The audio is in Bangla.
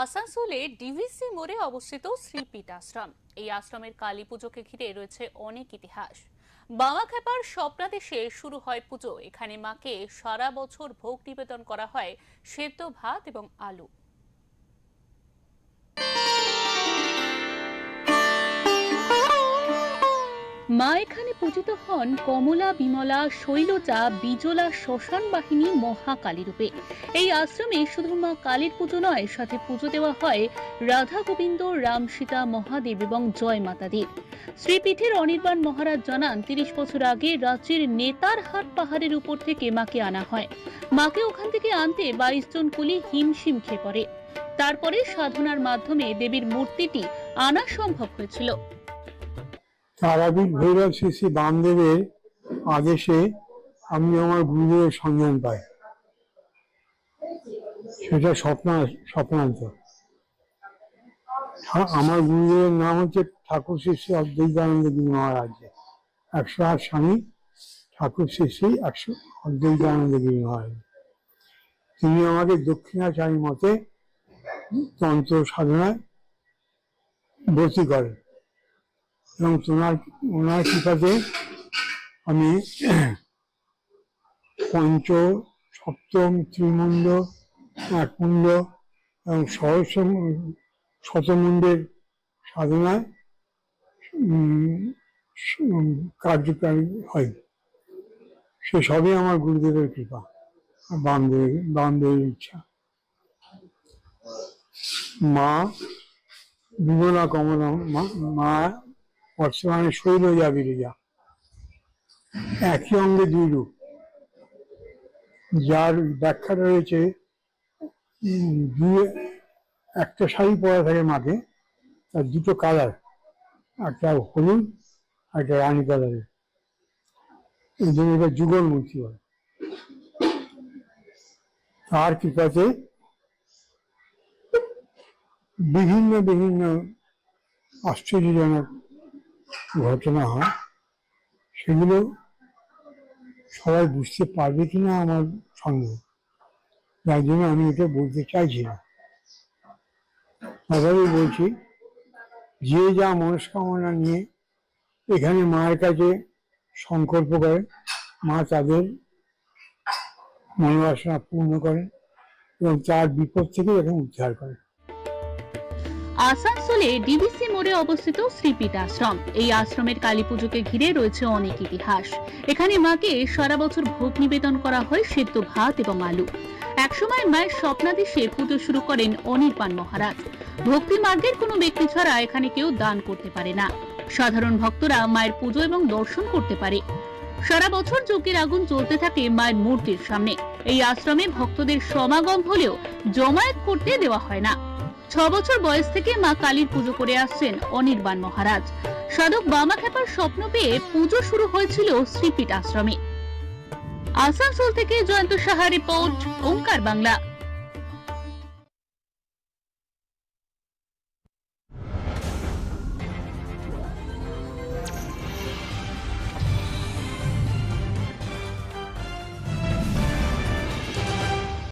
আসানসোলে ডিভিসি মোড়ে অবস্থিত শ্রীপীঠ আশ্রম। এই আশ্রমের কালী পুজোকে ঘিরে রয়েছে অনেক ইতিহাস। বামাখ্যাপার স্বপ্নাদেশে শুরু হয় পুজো। এখানে মাকে সারা বছর ভোগ নিবেদন করা হয় সেদ্ধ ভাত এবং আলু। মা এখানে পূজিত হন কমলা, বিমলা, শৈলজা, বিজলা, শ্মশান বাহিনী মহাকালী রূপে। এই আশ্রমে শুধু মা কালীর পুজো নয়, সাথে পুজো দেওয়া হয় রাধা গোবিন্দ, রাম সীতা, মহাদেব এবং জয় মাতাদের। শ্রীপীঠের অনির্বাণ মহারাজ জানান, ৩০ বছর আগে রাজ্যের নেতারহাট পাহাড়ের উপর থেকে মাকে আনা হয়। মাকে ওখান থেকে আনতে ২২ জন কুলি হিমশিম খেয়ে পড়ে। তারপরে সাধনার মাধ্যমে দেবীর মূর্তিটি আনা সম্ভব হয়েছিল। তারাপীঠ ভৈরব শ্রী শ্রী বামদেবের আদেশে আমি আমার গুরুদেবের সন্ধান পাই। সেটা স্বপ্নান্ত। আমার গুরুদেবের নাম হচ্ছে ঠাকুর শ্রী শ্রী অদ্বৈতানন্দ গিরি মহারাজ। ১০৮ স্বামী ঠাকুর শ্রী শ্রী অদ্বৈতানন্দ গিরি মহারাজ। তিনি আমাকে দক্ষিণাচারী মতে তন্ত্র সাধনায় ভর্তি করেন এবং ওনার কৃপাতে আমি পঞ্চ, সপ্তম, ত্রিমুণ্ড, একমুণ্ড এবং শতমুণ্ডের সাধনায় কার্যকারী হয়। সে সবই আমার গুরুদেবের কৃপা, বামদেবের ইচ্ছা। মা বিমলা কমলা, মা বর্তমানে শৈলজা বিরজা, একই অঙ্গে দুই রূপ, যার ব্যাখ্যাটা রয়েছে একটা শাড়ি পরা থাকে মাকে, তার দুটো কালার, একটা হলুদ আর একটা রানী কালারের। এই জন্য এটা যুগল মূর্তি হয়। তার কৃপাতে বিভিন্ন বিভিন্ন আশ্চর্যজনক ঘটনা হয়। সেগুলো সবাই বুঝতে পারবে কিনা আমার সন্দেহ, যার জন্য আমি এটা বলতে চাইছি না। তবে বলছি, যে যা মনস্কামনা নিয়ে এখানে মায়ের কাছে সংকল্প করে, মা তাদের মনোবাসনা পূর্ণ করেন এবং তার বিপদ থেকে এখানে উদ্ধার করেন। আসানসোলে ডিভিসি মোড়ে অবস্থিত শ্রীপীঠ আশ্রম। এই আশ্রমের কালী পুজোকে ঘিরে রয়েছে অনেক ইতিহাস। এখানে মাকে সারা বছর ভোগ নিবেদন করা হয় সেদ্ধ ভাত এবং আলু। একসময় মায়ের স্বপ্নাদেশে পুজো শুরু করেন অনির্বাণ মহারাজ। ভক্তি মার্গের কোনো ব্যক্তি ছাড়া এখানে কেউ দান করতে পারে না। সাধারণ ভক্তরা মায়ের পুজো এবং দর্শন করতে পারে। সারা বছর যজ্ঞের আগুন চলতে থাকে মায়ের মূর্তির সামনে। এই আশ্রমে ভক্তদের সমাগম হলেও জমায়েত করতে দেওয়া হয় না। ৬ বছর বয়স থেকে মা কালীর পুজো করে আসছেন অনির্বাণ মহারাজ। সাধক বামাখ্যাপার স্বপ্ন পেয়ে পুজো শুরু হয়েছিল শ্রীপীঠ আশ্রমে। আসানসোল থেকে জয়ন্ত সাহা রিপোর্ট, ওঙ্কার বাংলা।